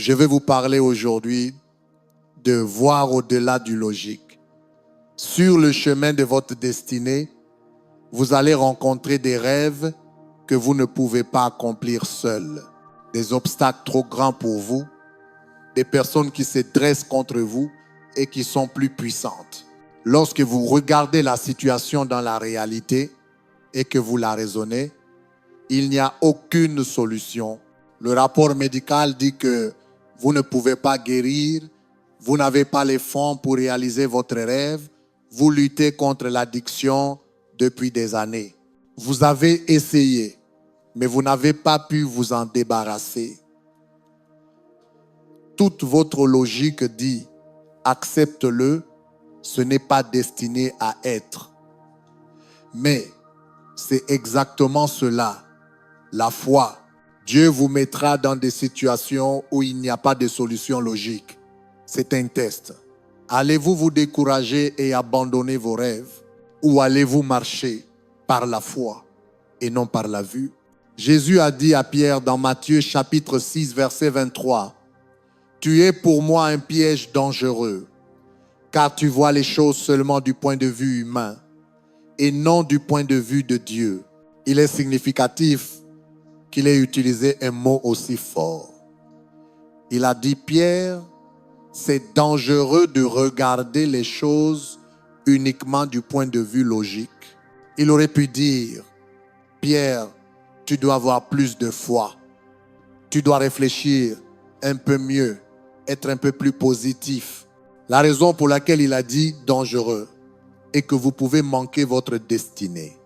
Je vais vous parler aujourd'hui de voir au-delà du logique. Sur le chemin de votre destinée, vous allez rencontrer des rêves que vous ne pouvez pas accomplir seul. Des obstacles trop grands pour vous, des personnes qui se dressent contre vous et qui sont plus puissantes. Lorsque vous regardez la situation dans la réalité et que vous la raisonnez, il n'y a aucune solution. Le rapport médical dit que vous ne pouvez pas guérir, vous n'avez pas les fonds pour réaliser votre rêve, vous luttez contre l'addiction depuis des années. Vous avez essayé, mais vous n'avez pas pu vous en débarrasser. Toute votre logique dit « accepte-le », ce n'est pas destiné à être. Mais c'est exactement cela, la foi. Dieu vous mettra dans des situations où il n'y a pas de solution logique. C'est un test. Allez-vous vous décourager et abandonner vos rêves? Ou allez-vous marcher par la foi et non par la vue? Jésus a dit à Pierre dans Matthieu chapitre 6 verset 23, « Tu es pour moi un piège dangereux, car tu vois les choses seulement du point de vue humain et non du point de vue de Dieu. » Il est significatif qu'il ait utilisé un mot aussi fort. Il a dit, Pierre, c'est dangereux de regarder les choses uniquement du point de vue logique. Il aurait pu dire, Pierre, tu dois avoir plus de foi. Tu dois réfléchir un peu mieux, être un peu plus positif. La raison pour laquelle il a dit dangereux est que vous pouvez manquer votre destinée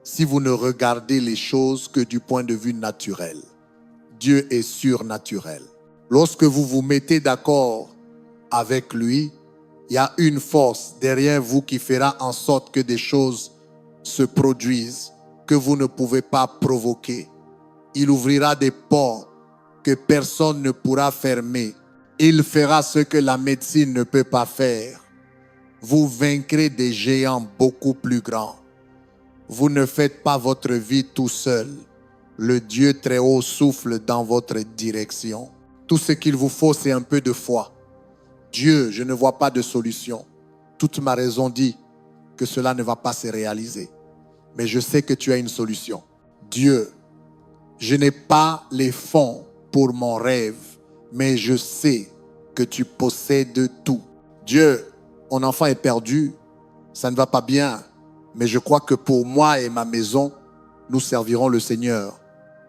si vous ne regardez les choses que du point de vue naturel. Dieu est surnaturel. Lorsque vous vous mettez d'accord avec lui, il y a une force derrière vous qui fera en sorte que des choses se produisent que vous ne pouvez pas provoquer. Il ouvrira des portes que personne ne pourra fermer. Il fera ce que la médecine ne peut pas faire. Vous vaincrez des géants beaucoup plus grands. Vous ne faites pas votre vie tout seul. Le Dieu très haut souffle dans votre direction. Tout ce qu'il vous faut, c'est un peu de foi. Dieu, je ne vois pas de solution. Toute ma raison dit que cela ne va pas se réaliser. Mais je sais que tu as une solution. Dieu, je n'ai pas les fonds pour mon rêve, mais je sais que tu possèdes tout. Dieu, mon enfant est perdu, ça ne va pas bien. Mais je crois que pour moi et ma maison, nous servirons le Seigneur.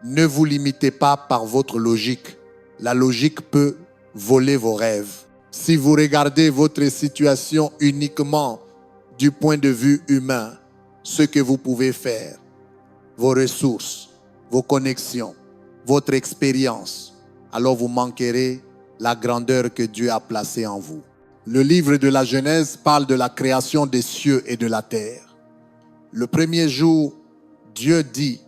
Ne vous limitez pas par votre logique. La logique peut voler vos rêves. Si vous regardez votre situation uniquement du point de vue humain, ce que vous pouvez faire, vos ressources, vos connexions, votre expérience, alors vous manquerez la grandeur que Dieu a placée en vous. Le livre de la Genèse parle de la création des cieux et de la terre. Le premier jour, Dieu dit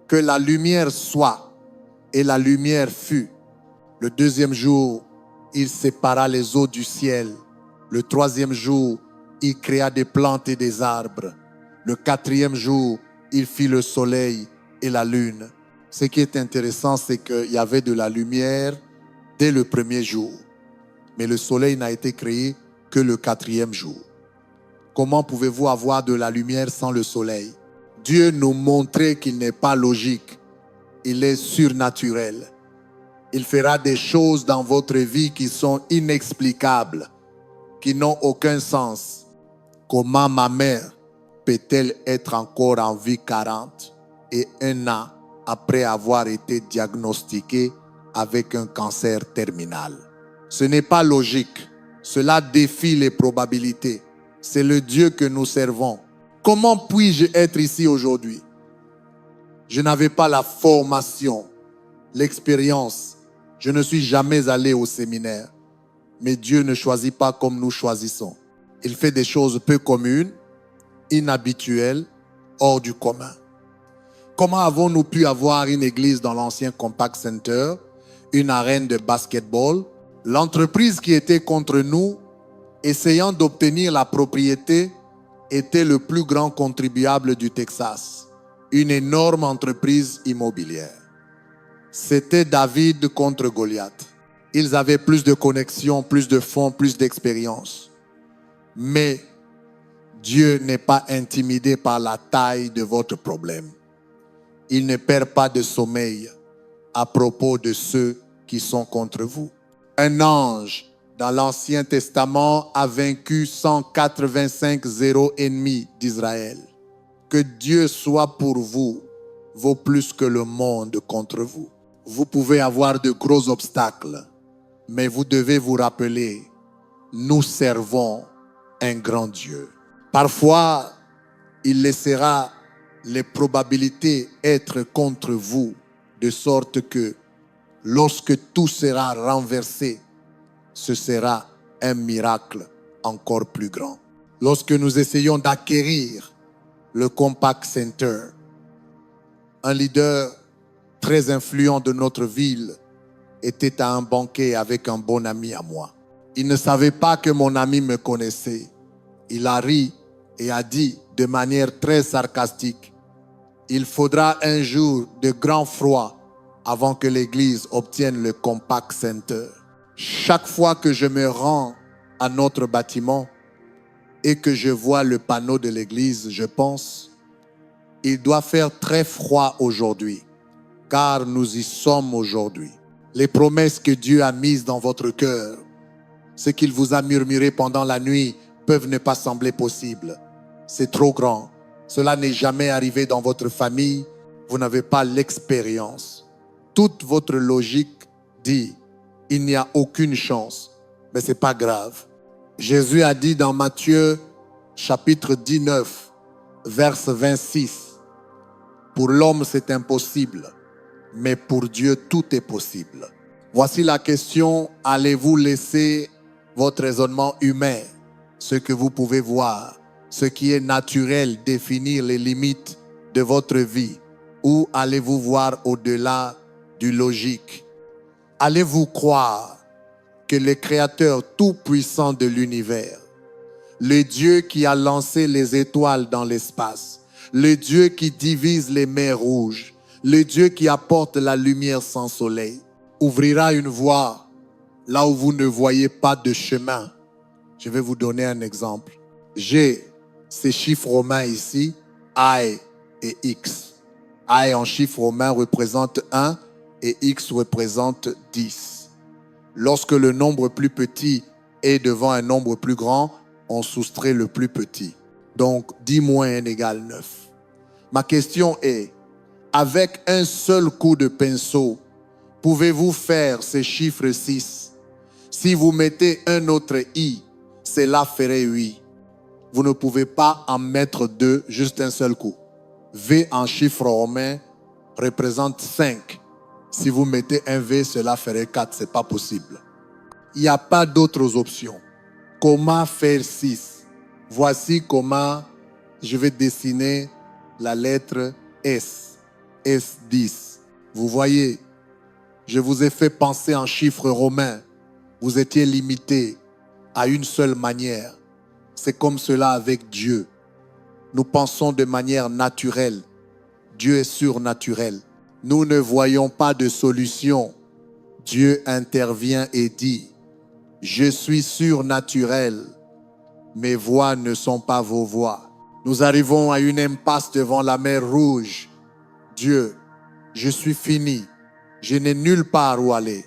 que la lumière soit et la lumière fut. Le deuxième jour, il sépara les eaux du ciel. Le troisième jour, il créa des plantes et des arbres. Le quatrième jour, il fit le soleil et la lune. Ce qui est intéressant, c'est qu'il y avait de la lumière dès le premier jour. Mais le soleil n'a été créé que le quatrième jour. Comment pouvez-vous avoir de la lumière sans le soleil? Dieu nous montrait qu'il n'est pas logique. Il est surnaturel. Il fera des choses dans votre vie qui sont inexplicables, qui n'ont aucun sens. Comment ma mère peut-elle être encore en vie 40 et 1 an après avoir été diagnostiquée avec un cancer terminal? Ce n'est pas logique. Cela défie les probabilités. C'est le Dieu que nous servons. Comment puis-je être ici aujourd'hui? Je n'avais pas la formation, l'expérience. Je ne suis jamais allé au séminaire. Mais Dieu ne choisit pas comme nous choisissons. Il fait des choses peu communes, inhabituelles, hors du commun. Comment avons-nous pu avoir une église dans l'ancien Compact Center, une arène de basketball? L'entreprise qui était contre nous, essayant d'obtenir la propriété, était le plus grand contribuable du Texas. Une énorme entreprise immobilière. C'était David contre Goliath. Ils avaient plus de connexions, plus de fonds, plus d'expérience. Mais Dieu n'est pas intimidé par la taille de votre problème. Il ne perd pas de sommeil à propos de ceux qui sont contre vous. Un ange dans l'Ancien Testament a vaincu 185 0 ennemis d'Israël. Que Dieu soit pour vous vaut plus que le monde contre vous. Vous pouvez avoir de gros obstacles, mais vous devez vous rappeler, nous servons un grand Dieu. Parfois, il laissera les probabilités être contre vous, de sorte que lorsque tout sera renversé, ce sera un miracle encore plus grand. Lorsque nous essayons d'acquérir le Compaq Center, un leader très influent de notre ville était à un banquet avec un bon ami à moi. Il ne savait pas que mon ami me connaissait. Il a ri et a dit de manière très sarcastique, « Il faudra un jour de grand froid avant que l'église obtienne le Compaq Center. » Chaque fois que je me rends à notre bâtiment et que je vois le panneau de l'église, je pense, il doit faire très froid aujourd'hui, car nous y sommes aujourd'hui. Les promesses que Dieu a mises dans votre cœur, ce qu'il vous a murmuré pendant la nuit, peuvent ne pas sembler possibles. C'est trop grand. Cela n'est jamais arrivé dans votre famille. Vous n'avez pas l'expérience. Toute votre logique dit, il n'y a aucune chance. Mais ce n'est pas grave. Jésus a dit dans Matthieu chapitre 19, verset 26, pour l'homme c'est impossible, mais pour Dieu tout est possible. Voici la question, allez-vous laisser votre raisonnement humain, ce que vous pouvez voir, ce qui est naturel, définir les limites de votre vie, ou allez-vous voir au-delà du logique? Allez-vous croire que le Créateur tout-puissant de l'univers, le Dieu qui a lancé les étoiles dans l'espace, le Dieu qui divise les mers rouges, le Dieu qui apporte la lumière sans soleil, ouvrira une voie là où vous ne voyez pas de chemin? Je vais vous donner un exemple. J'ai ces chiffres romains ici, I et X. I en chiffre romain représente 1 et X représente 10. Lorsque le nombre plus petit est devant un nombre plus grand, on soustrait le plus petit. Donc 10 moins 1 égale 9. Ma question est, avec un seul coup de pinceau, pouvez-vous faire ces chiffres 6? Si vous mettez un autre I, cela ferait 8. Vous ne pouvez pas en mettre 2, juste un seul coup. V en chiffre romain représente 5. Si vous mettez un V, cela ferait 4. Ce n'est pas possible. Il n'y a pas d'autres options. Comment faire 6? Voici comment je vais dessiner la lettre S. S10. Vous voyez, je vous ai fait penser en chiffres romains. Vous étiez limité à une seule manière. C'est comme cela avec Dieu. Nous pensons de manière naturelle. Dieu est surnaturel. Nous ne voyons pas de solution. Dieu intervient et dit, « Je suis surnaturel. Mes voies ne sont pas vos voies. » Nous arrivons à une impasse devant la mer Rouge. Dieu, je suis fini. Je n'ai nulle part où aller.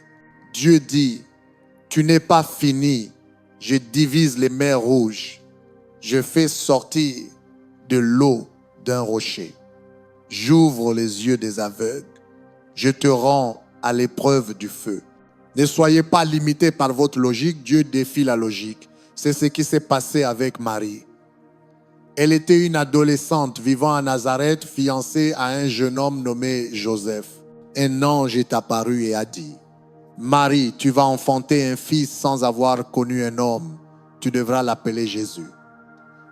Dieu dit, « Tu n'es pas fini. Je divise les mers rouges. Je fais sortir de l'eau d'un rocher. J'ouvre les yeux des aveugles. Je te rends à l'épreuve du feu. » Ne soyez pas limités par votre logique. Dieu défie la logique. C'est ce qui s'est passé avec Marie. Elle était une adolescente vivant à Nazareth, fiancée à un jeune homme nommé Joseph. Un ange est apparu et a dit, « Marie, tu vas enfanter un fils sans avoir connu un homme. Tu devras l'appeler Jésus. »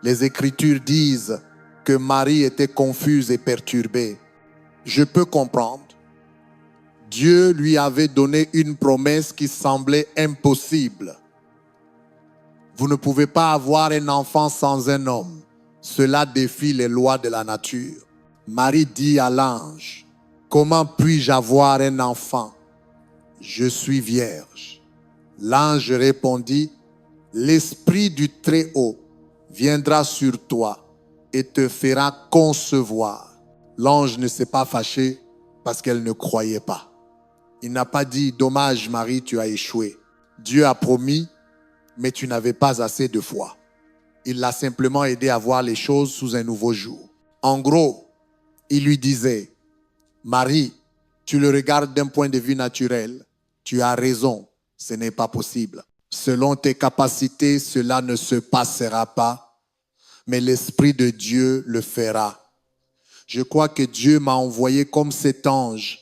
Les Écritures disent que Marie était confuse et perturbée. Je peux comprendre. Dieu lui avait donné une promesse qui semblait impossible. Vous ne pouvez pas avoir un enfant sans un homme. Cela défie les lois de la nature. Marie dit à l'ange, « Comment puis-je avoir un enfant? Je suis vierge. » L'ange répondit, l'Esprit du Très-Haut viendra sur toi et te fera concevoir. L'ange ne s'est pas fâché parce qu'elle ne croyait pas. Il n'a pas dit, dommage Marie, tu as échoué. Dieu a promis, mais tu n'avais pas assez de foi. Il l'a simplement aidé à voir les choses sous un nouveau jour. En gros, il lui disait, Marie, tu le regardes d'un point de vue naturel. Tu as raison, ce n'est pas possible. Selon tes capacités, cela ne se passera pas, mais l'Esprit de Dieu le fera. Je crois que Dieu m'a envoyé comme cet ange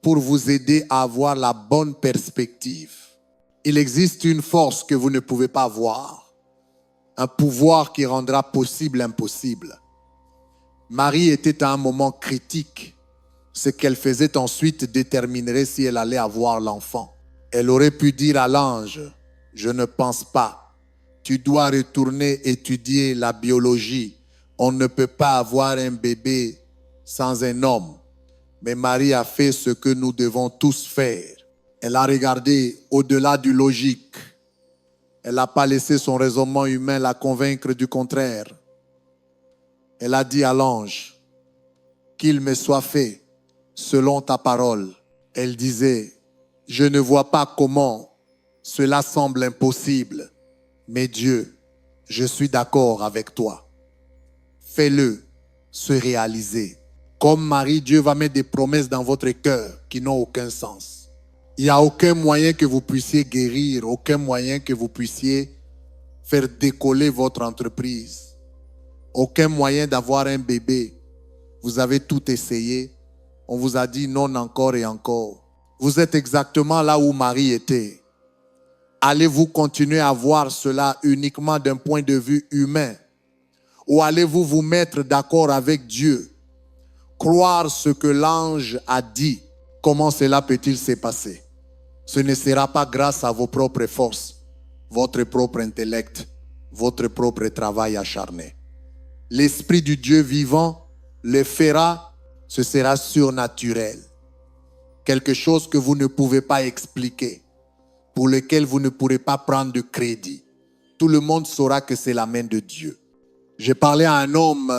pour vous aider à avoir la bonne perspective. Il existe une force que vous ne pouvez pas voir, un pouvoir qui rendra possible l'impossible. Marie était à un moment critique. Ce qu'elle faisait ensuite déterminerait si elle allait avoir l'enfant. Elle aurait pu dire à l'ange, je ne pense pas. Tu dois retourner étudier la biologie. On ne peut pas avoir un bébé sans un homme. Mais Marie a fait ce que nous devons tous faire. Elle a regardé au-delà du logique. Elle n'a pas laissé son raisonnement humain la convaincre du contraire. Elle a dit à l'ange, qu'il me soit fait selon ta parole. Elle disait, je ne vois pas comment cela semble impossible, mais Dieu, je suis d'accord avec toi. Fais-le se réaliser. Comme Marie, Dieu va mettre des promesses dans votre cœur qui n'ont aucun sens. Il n'y a aucun moyen que vous puissiez guérir, aucun moyen que vous puissiez faire décoller votre entreprise, aucun moyen d'avoir un bébé. Vous avez tout essayé. On vous a dit non encore et encore. Vous êtes exactement là où Marie était. Allez-vous continuer à voir cela uniquement d'un point de vue humain? Ou allez-vous vous mettre d'accord avec Dieu? Croire ce que l'ange a dit? Comment cela peut-il se passer? Ce ne sera pas grâce à vos propres forces, votre propre intellect, votre propre travail acharné. L'Esprit du Dieu vivant le fera, ce sera surnaturel. Quelque chose que vous ne pouvez pas expliquer, pour lequel vous ne pourrez pas prendre de crédit. Tout le monde saura que c'est la main de Dieu. J'ai parlé à un homme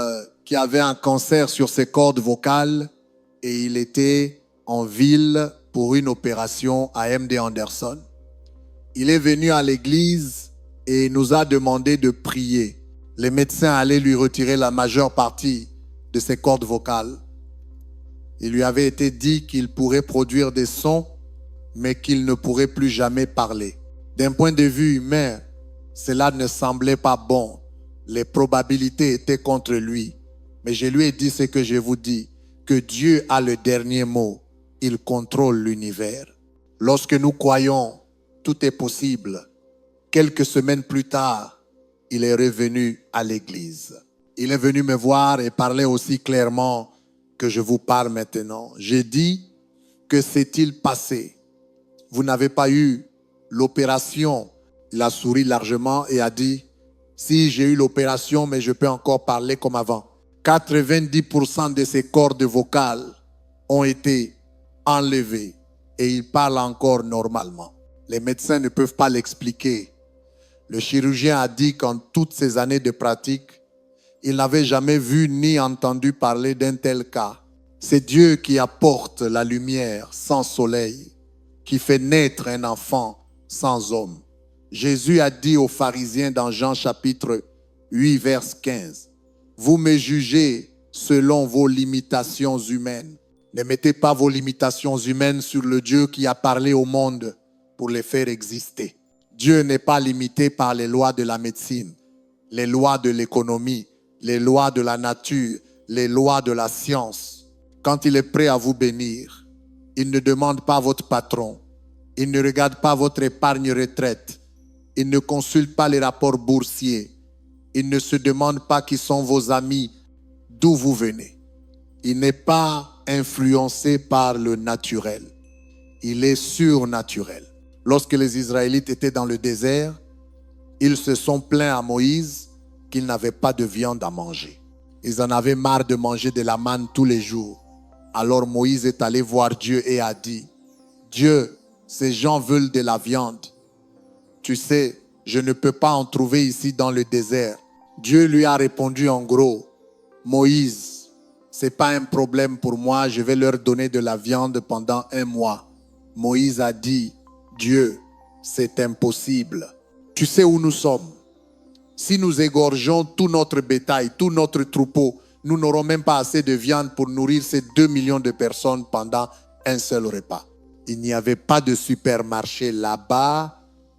qui avait un cancer sur ses cordes vocales et il était en ville pour une opération à MD Anderson. Il est venu à l'église et nous a demandé de prier. Les médecins allaient lui retirer la majeure partie de ses cordes vocales. Il lui avait été dit qu'il pourrait produire des sons, mais qu'il ne pourrait plus jamais parler. D'un point de vue humain, cela ne semblait pas bon. Les probabilités étaient contre lui. Mais je lui ai dit ce que je vous dis, que Dieu a le dernier mot. Il contrôle l'univers. Lorsque nous croyons, tout est possible. Quelques semaines plus tard, il est revenu à l'église. Il est venu me voir et parler aussi clairement que je vous parle maintenant. J'ai dit, que s'est-il passé? Vous n'avez pas eu l'opération. Il a souri largement et a dit, si j'ai eu l'opération, mais je peux encore parler comme avant. 90% de ses cordes vocales ont été enlevées et il parle encore normalement. Les médecins ne peuvent pas l'expliquer. Le chirurgien a dit qu'en toutes ces années de pratique, il n'avait jamais vu ni entendu parler d'un tel cas. C'est Dieu qui apporte la lumière sans soleil, qui fait naître un enfant sans homme. Jésus a dit aux pharisiens dans Jean chapitre 8, verset 15, « Vous me jugez selon vos limitations humaines. Ne mettez pas vos limitations humaines sur le Dieu qui a parlé au monde pour les faire exister. » Dieu n'est pas limité par les lois de la médecine, les lois de l'économie, les lois de la nature, les lois de la science. Quand il est prêt à vous bénir, il ne demande pas votre patron. Il ne regarde pas votre épargne retraite. Il ne consulte pas les rapports boursiers. Il ne se demande pas qui sont vos amis, d'où vous venez. Il n'est pas influencé par le naturel. Il est surnaturel. Lorsque les Israélites étaient dans le désert, ils se sont plaints à Moïse qu'ils n'avaient pas de viande à manger. Ils en avaient marre de manger de la manne tous les jours. Alors Moïse est allé voir Dieu et a dit, « Dieu, ces gens veulent de la viande, tu sais, je ne peux pas en trouver ici dans le désert. Dieu lui a répondu en gros, Moïse, c'est pas un problème pour moi, je vais leur donner de la viande pendant 1 mois. Moïse a dit, Dieu, c'est impossible. Tu sais où nous sommes. Si nous égorgeons tout notre bétail, tout notre troupeau, nous n'aurons même pas assez de viande pour nourrir ces 2 millions de personnes pendant un seul repas. Il n'y avait pas de supermarché là-bas,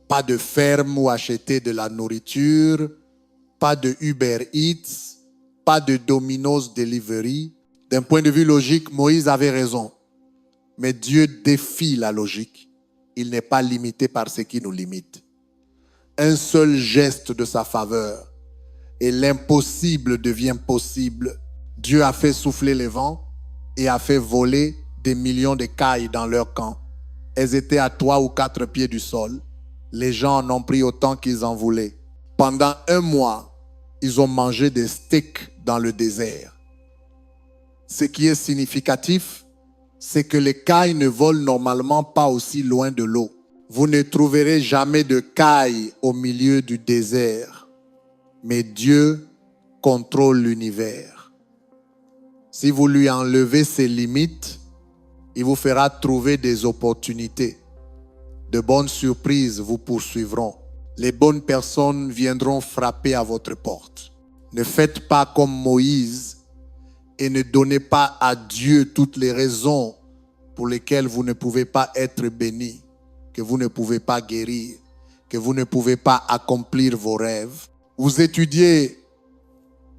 pas de ferme où acheter de la nourriture, pas de Uber Eats, pas de Domino's Delivery. D'un point de vue logique, Moïse avait raison. Mais Dieu défie la logique. Il n'est pas limité par ce qui nous limite. Un seul geste de sa faveur et l'impossible devient possible. Dieu a fait souffler les vents et a fait voler des millions de cailles dans leur camp. Elles étaient à 3 ou 4 pieds du sol. Les gens en ont pris autant qu'ils en voulaient. Pendant 1 mois, ils ont mangé des steaks dans le désert. Ce qui est significatif, c'est que les cailles ne volent normalement pas aussi loin de l'eau. Vous ne trouverez jamais de cailles au milieu du désert. Mais Dieu contrôle l'univers. Si vous lui enlevez ses limites, il vous fera trouver des opportunités. De bonnes surprises vous poursuivront. Les bonnes personnes viendront frapper à votre porte. Ne faites pas comme Moïse et ne donnez pas à Dieu toutes les raisons pour lesquelles vous ne pouvez pas être béni, que vous ne pouvez pas guérir, que vous ne pouvez pas accomplir vos rêves. Vous étudiez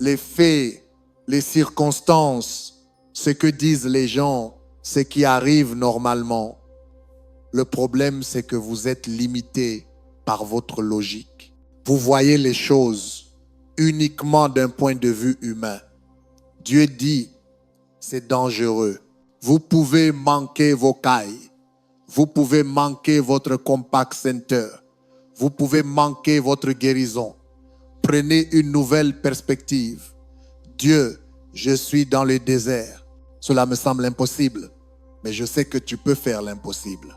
les faits, les circonstances, ce que disent les gens, ce qui arrive normalement. Le problème, c'est que vous êtes limité par votre logique. Vous voyez les choses uniquement d'un point de vue humain. Dieu dit, c'est dangereux. Vous pouvez manquer vos cailles. Vous pouvez manquer votre compact center. Vous pouvez manquer votre guérison. Prenez une nouvelle perspective. Dieu, je suis dans le désert. Cela me semble impossible, mais je sais que tu peux faire l'impossible.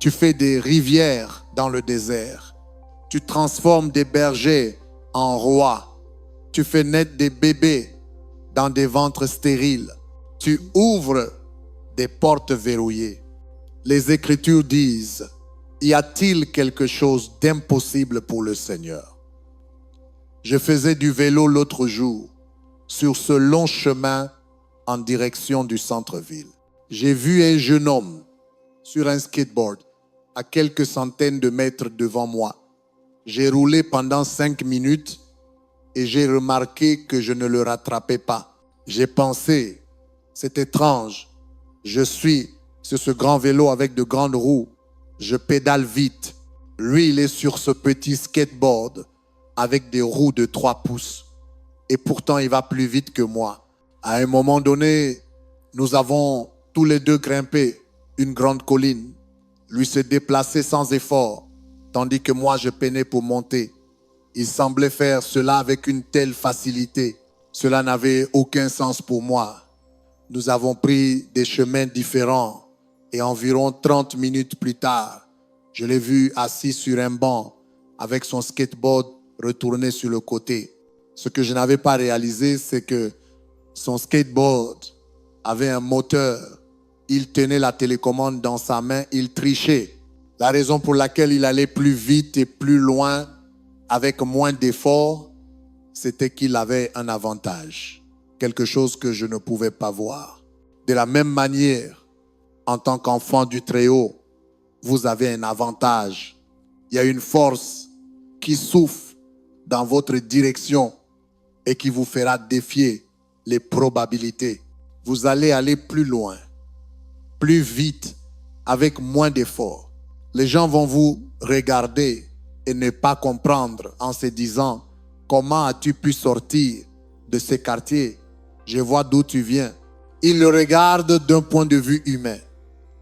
Tu fais des rivières dans le désert. Tu transformes des bergers en rois. Tu fais naître des bébés dans des ventres stériles. Tu ouvres des portes verrouillées. Les Écritures disent, y a-t-il quelque chose d'impossible pour le Seigneur? Je faisais du vélo l'autre jour sur ce long chemin en direction du centre-ville. J'ai vu un jeune homme sur un skateboard à quelques centaines de mètres devant moi. J'ai roulé pendant 5 minutes et j'ai remarqué que je ne le rattrapais pas. J'ai pensé, c'est étrange, je suis sur ce grand vélo avec de grandes roues, je pédale vite. Lui, il est sur ce petit skateboard avec des roues de 3 pouces. Et pourtant, il va plus vite que moi. À un moment donné, nous avons tous les deux grimpé une grande colline. Lui se déplaçait sans effort, tandis que moi, je peinais pour monter. Il semblait faire cela avec une telle facilité. Cela n'avait aucun sens pour moi. Nous avons pris des chemins différents et environ 30 minutes plus tard, je l'ai vu assis sur un banc avec son skateboard retourné sur le côté. Ce que je n'avais pas réalisé, c'est que son skateboard avait un moteur. Il tenait la télécommande dans sa main, il trichait. La raison pour laquelle il allait plus vite et plus loin avec moins d'efforts, c'était qu'il avait un avantage, quelque chose que je ne pouvais pas voir. De la même manière, en tant qu'enfant du Très-Haut, vous avez un avantage. Il y a une force qui souffle dans votre direction et qui vous fera défier les probabilités. Vous allez aller plus loin, plus vite, avec moins d'efforts. Les gens vont vous regarder et ne pas comprendre en se disant, comment as-tu pu sortir de ce quartier? Je vois d'où tu viens. Ils le regardent d'un point de vue humain.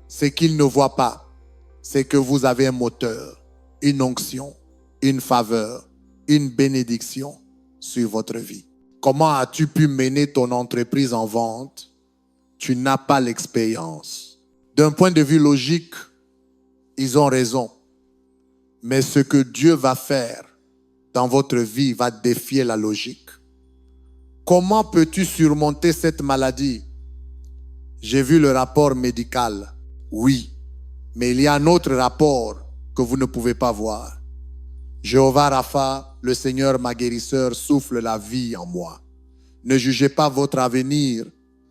Ce qu'ils ne voient pas, c'est que vous avez un moteur, une onction, une faveur, une bénédiction sur votre vie. Comment as-tu pu mener ton entreprise en vente? Tu n'as pas l'expérience. D'un point de vue logique, ils ont raison. Mais ce que Dieu va faire dans votre vie va défier la logique. Comment peux-tu surmonter cette maladie? J'ai vu le rapport médical. Oui, mais il y a un autre rapport que vous ne pouvez pas voir. Jéhovah Rapha, le Seigneur ma guérisseur, souffle la vie en moi. Ne jugez pas votre avenir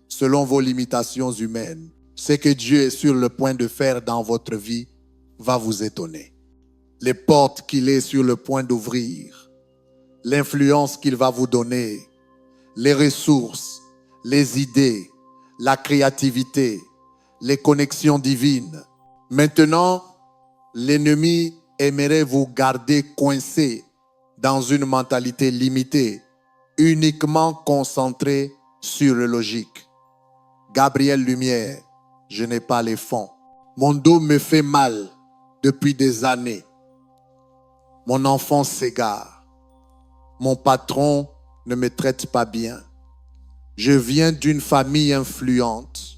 selon vos limitations humaines. Ce que Dieu est sur le point de faire dans votre vie va vous étonner. Les portes qu'il est sur le point d'ouvrir, l'influence qu'il va vous donner, les ressources, les idées, la créativité, les connexions divines. Maintenant, l'ennemi aimerait vous garder coincé dans une mentalité limitée, uniquement concentrée sur le logique. Gabriel Lumière, je n'ai pas les fonds. Mon dos me fait mal depuis des années. Mon enfant s'égare. Mon patron ne me traite pas bien. Je viens d'une famille influente.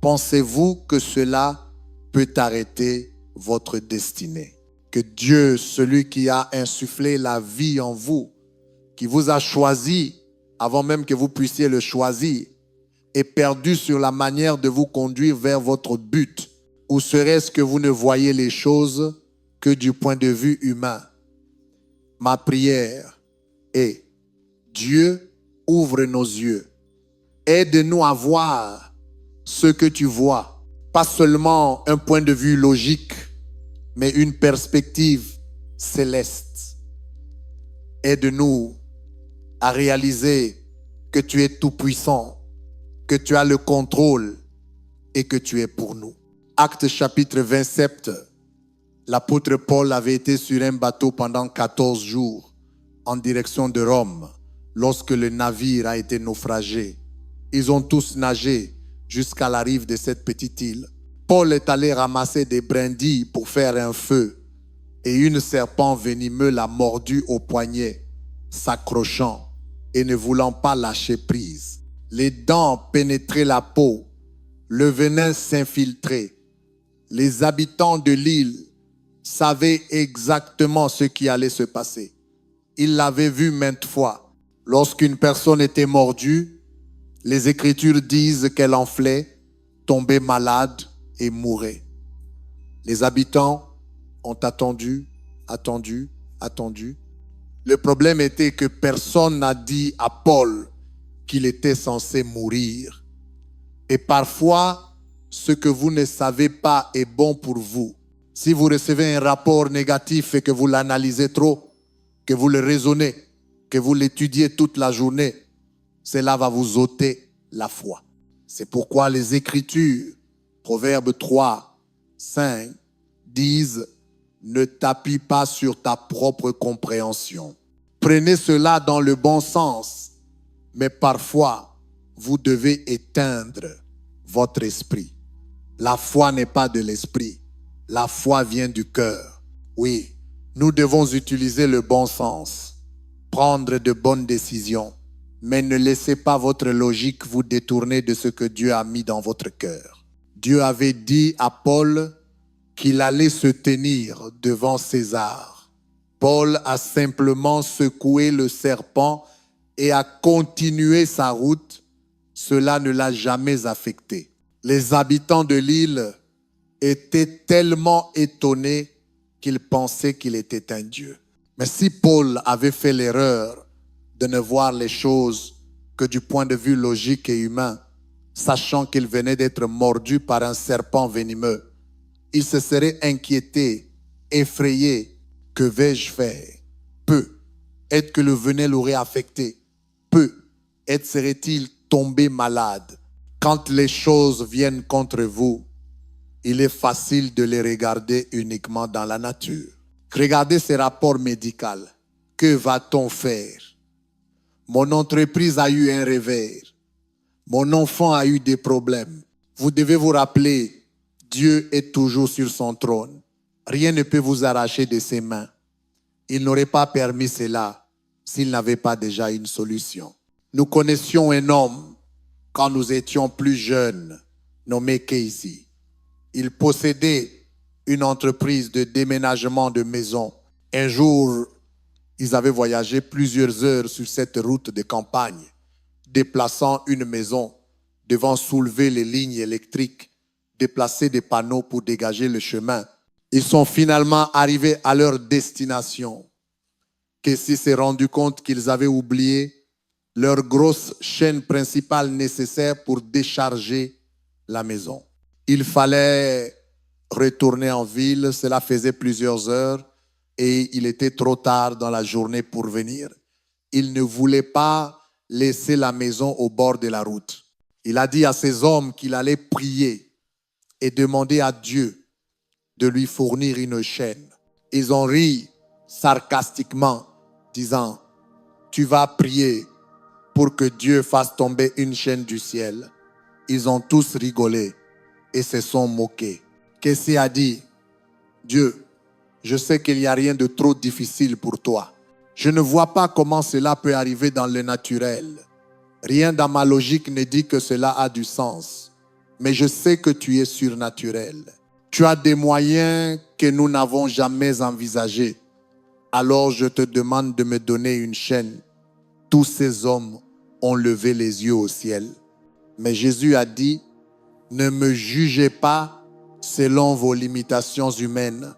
Pensez-vous que cela peut arrêter votre destinée? Que Dieu, celui qui a insufflé la vie en vous, qui vous a choisi avant même que vous puissiez le choisir, est perdu sur la manière de vous conduire vers votre but, ou serait-ce que vous ne voyez les choses que du point de vue humain? Ma prière est: Dieu, ouvre nos yeux. Aide-nous à voir ce que tu vois. Pas seulement un point de vue logique, mais une perspective céleste. Aide-nous à réaliser que tu es tout-puissant, que tu as le contrôle et que tu es pour nous. Actes chapitre 27, l'apôtre Paul avait été sur un bateau pendant 14 jours en direction de Rome lorsque le navire a été naufragé. Ils ont tous nagé jusqu'à la rive de cette petite île. Paul est allé ramasser des brindilles pour faire un feu et une serpent venimeux l'a mordu au poignet, s'accrochant et ne voulant pas lâcher prise. Les dents pénétraient la peau, le venin s'infiltrait. Les habitants de l'île savaient exactement ce qui allait se passer. Ils l'avaient vu maintes fois. Lorsqu'une personne était mordue, les Écritures disent qu'elle enflait, tombait malade et mourait. Les habitants ont attendu. Le problème était que personne n'a dit à Paul qu'il était censé mourir. Et parfois, ce que vous ne savez pas est bon pour vous. Si vous recevez un rapport négatif et que vous l'analysez trop, que vous le raisonnez, que vous l'étudiez toute la journée, cela va vous ôter la foi. C'est pourquoi les Écritures, Proverbes 3, 5, disent: ne t'appuie pas sur ta propre compréhension. Prenez cela dans le bon sens, mais parfois, vous devez éteindre votre esprit. La foi n'est pas de l'esprit, la foi vient du cœur. Oui, nous devons utiliser le bon sens, prendre de bonnes décisions, mais ne laissez pas votre logique vous détourner de ce que Dieu a mis dans votre cœur. Dieu avait dit à Paul qu'il allait se tenir devant César. Paul a simplement secoué le serpent et a continué sa route. Cela ne l'a jamais affecté. Les habitants de l'île étaient tellement étonnés qu'ils pensaient qu'il était un Dieu. Mais si Paul avait fait l'erreur de ne voir les choses que du point de vue logique et humain, sachant qu'il venait d'être mordu par un serpent venimeux, il se serait inquiété, effrayé. Que vais-je faire? Peu. Est-ce que le venin l'aurait affecté? Peu. Est serait-il tombé malade? Quand les choses viennent contre vous, il est facile de les regarder uniquement dans la nature. Regardez ces rapports médicaux. Que va-t-on faire? Mon entreprise a eu un revers. Mon enfant a eu des problèmes. Vous devez vous rappeler, Dieu est toujours sur son trône. Rien ne peut vous arracher de ses mains. Il n'aurait pas permis cela s'il n'avait pas déjà une solution. Nous connaissions un homme quand nous étions plus jeunes, nommé Casey. Il possédait une entreprise de déménagement de maison. Un jour, ils avaient voyagé plusieurs heures sur cette route de campagne, déplaçant une maison, devant soulever les lignes électriques, déplacer des panneaux pour dégager le chemin. Ils sont finalement arrivés à leur destination. Kessie s'est rendu compte qu'ils avaient oublié leur grosse chaîne principale nécessaire pour décharger la maison. Il fallait retourner en ville, cela faisait plusieurs heures et il était trop tard dans la journée pour venir. Il ne voulait pas laisser la maison au bord de la route. Il a dit à ses hommes qu'il allait prier et demander à Dieu de lui fournir une chaîne. Ils ont ri sarcastiquement, disant, « Tu vas prier pour que Dieu fasse tomber une chaîne du ciel. » Ils ont tous rigolé et se sont moqués. Kessie a dit, « Dieu, je sais qu'il n'y a rien de trop difficile pour toi. Je ne vois pas comment cela peut arriver dans le naturel. Rien dans ma logique ne dit que cela a du sens. Mais je sais que tu es surnaturel. Tu as des moyens que nous n'avons jamais envisagés. Alors je te demande de me donner une chaîne. » Tous ces hommes ont levé les yeux au ciel. Mais Jésus a dit, « Ne me jugez pas selon vos limitations humaines.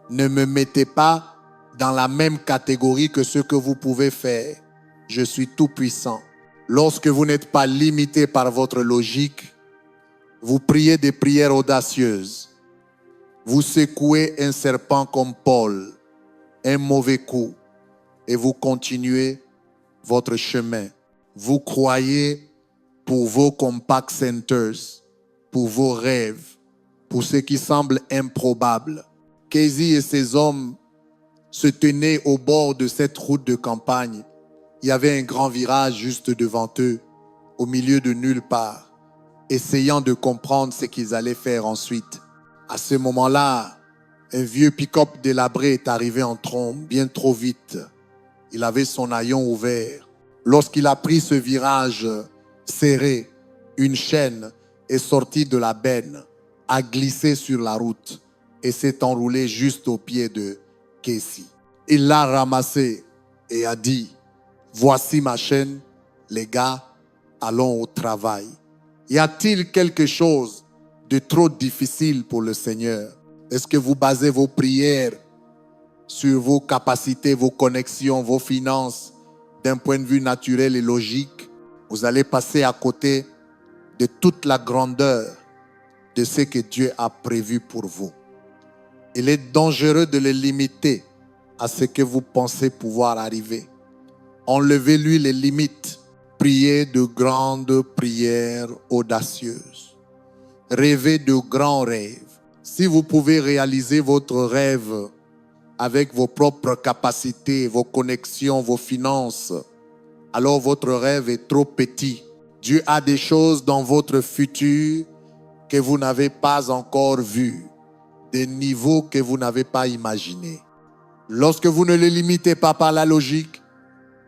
Ne me mettez pas dans la même catégorie que ce que vous pouvez faire. Je suis tout puissant. » Lorsque vous n'êtes pas limité par votre logique, vous priez des prières audacieuses. Vous secouez un serpent comme Paul, un mauvais coup, et vous continuez votre chemin. Vous croyez pour vos compact centers, pour vos rêves, pour ce qui semble improbable. Kessie et ses hommes se tenaient au bord de cette route de campagne. Il y avait un grand virage juste devant eux, au milieu de nulle part, essayant de comprendre ce qu'ils allaient faire ensuite. À ce moment-là, un vieux pick-up délabré est arrivé en trombe, bien trop vite. Il avait son haillon ouvert. Lorsqu'il a pris ce virage serré, une chaîne est sortie de la benne, a glissé sur la route et s'est enroulée juste au pied de Kessie. Il l'a ramassée et a dit, « Voici ma chaîne, les gars, allons au travail. » Y a-t-il quelque chose de trop difficile pour le Seigneur? Est-ce que vous basez vos prières sur vos capacités, vos connexions, vos finances d'un point de vue naturel et logique? Vous allez passer à côté de toute la grandeur de ce que Dieu a prévu pour vous. Il est dangereux de le limiter à ce que vous pensez pouvoir arriver. Enlevez-lui les limites. Priez de grandes prières audacieuses. Rêvez de grands rêves. Si vous pouvez réaliser votre rêve avec vos propres capacités, vos connexions, vos finances, alors votre rêve est trop petit. Dieu a des choses dans votre futur que vous n'avez pas encore vues, des niveaux que vous n'avez pas imaginés. Lorsque vous ne les limitez pas par la logique,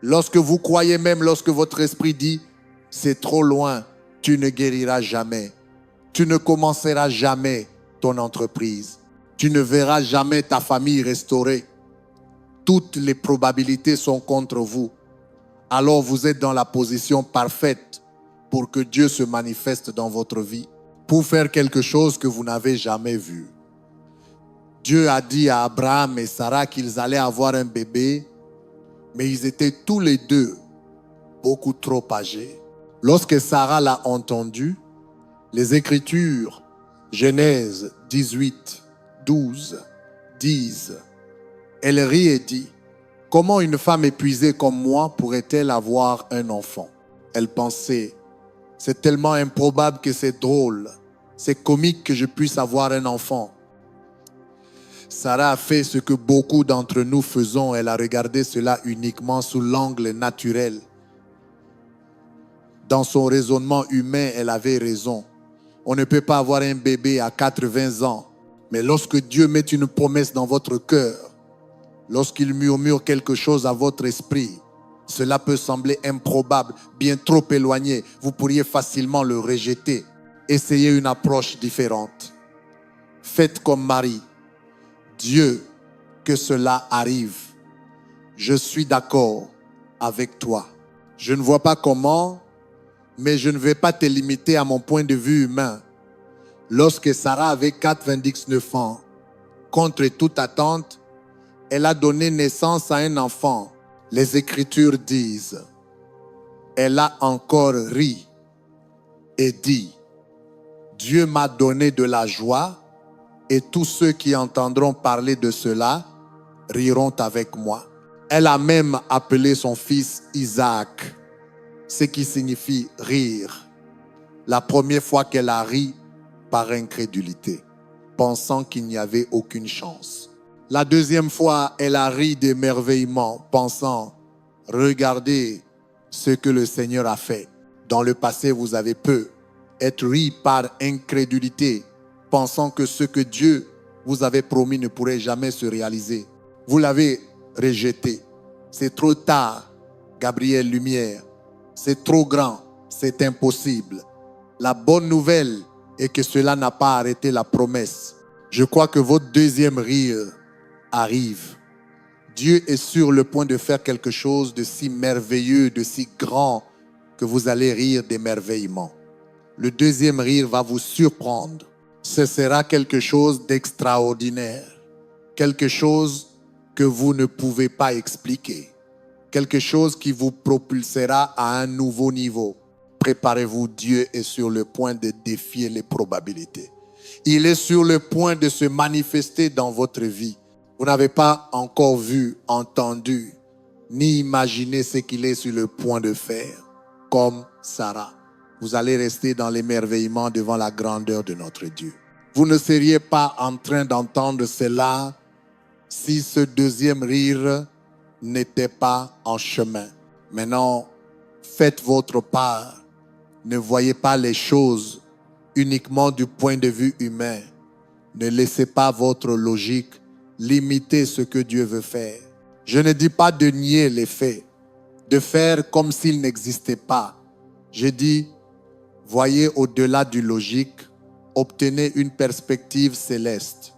lorsque vous croyez même, lorsque votre esprit dit « c'est trop loin », tu ne guériras jamais. Tu ne commenceras jamais ton entreprise. Tu ne verras jamais ta famille restaurée. Toutes les probabilités sont contre vous. Alors vous êtes dans la position parfaite pour que Dieu se manifeste dans votre vie, pour faire quelque chose que vous n'avez jamais vu. Dieu a dit à Abraham et Sarah qu'ils allaient avoir un bébé, mais ils étaient tous les deux beaucoup trop âgés. Lorsque Sarah l'a entendu, les Écritures, Genèse 18, 12, disent, elle rit et dit, « Comment une femme épuisée comme moi pourrait-elle avoir un enfant ?» Elle pensait, « C'est tellement improbable que c'est drôle, c'est comique que je puisse avoir un enfant. » Sarah a fait ce que beaucoup d'entre nous faisons, elle a regardé cela uniquement sous l'angle naturel. Dans son raisonnement humain, elle avait raison. On ne peut pas avoir un bébé à 80 ans. Mais lorsque Dieu met une promesse dans votre cœur, lorsqu'il murmure quelque chose à votre esprit, cela peut sembler improbable, bien trop éloigné. Vous pourriez facilement le rejeter. Essayez une approche différente. Faites comme Marie. Dieu, que cela arrive. Je suis d'accord avec toi. Je ne vois pas comment, mais je ne vais pas te limiter à mon point de vue humain. Lorsque Sarah avait 99 ans, contre toute attente, elle a donné naissance à un enfant. Les Écritures disent, elle a encore ri et dit, Dieu m'a donné de la joie et tous ceux qui entendront parler de cela riront avec moi. Elle a même appelé son fils Isaac, ce qui signifie rire. La première fois qu'elle a ri par incrédulité, pensant qu'il n'y avait aucune chance. La deuxième fois, elle a ri d'émerveillement, pensant, regardez ce que le Seigneur a fait. Dans le passé, vous avez pu être ri par incrédulité, pensant que ce que Dieu vous avait promis ne pourrait jamais se réaliser. Vous l'avez rejeté. C'est trop tard, Gabriel Lumière. C'est trop grand, c'est impossible. La bonne nouvelle est que cela n'a pas arrêté la promesse. Je crois que votre deuxième rire arrive. Dieu est sur le point de faire quelque chose de si merveilleux, de si grand, que vous allez rire d'émerveillement. Le deuxième rire va vous surprendre. Ce sera quelque chose d'extraordinaire. Quelque chose que vous ne pouvez pas expliquer. Quelque chose qui vous propulsera à un nouveau niveau. Préparez-vous, Dieu est sur le point de défier les probabilités. Il est sur le point de se manifester dans votre vie. Vous n'avez pas encore vu, entendu, ni imaginé ce qu'il est sur le point de faire, comme Sarah. Vous allez rester dans l'émerveillement devant la grandeur de notre Dieu. Vous ne seriez pas en train d'entendre cela si ce deuxième rire n'était pas en chemin. Maintenant, faites votre part. Ne voyez pas les choses uniquement du point de vue humain. Ne laissez pas votre logique limiter ce que Dieu veut faire. Je ne dis pas de nier les faits, de faire comme s'ils n'existaient pas. Je dis, voyez au-delà du logique, obtenez une perspective céleste.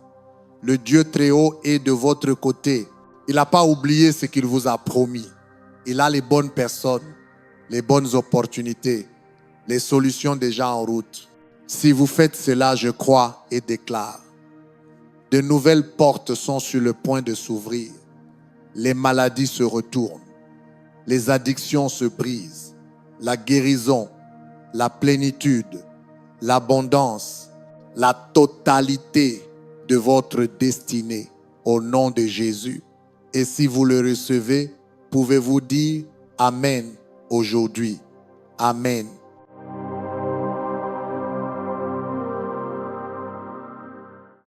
Le Dieu très haut est de votre côté. Il n'a pas oublié ce qu'il vous a promis. Il a les bonnes personnes, les bonnes opportunités, les solutions déjà en route. Si vous faites cela, je crois et déclare, de nouvelles portes sont sur le point de s'ouvrir. Les maladies se retournent. Les addictions se brisent. La guérison, la plénitude, l'abondance, la totalité de votre destinée au nom de Jésus. Et si vous le recevez, pouvez-vous dire Amen aujourd'hui. Amen.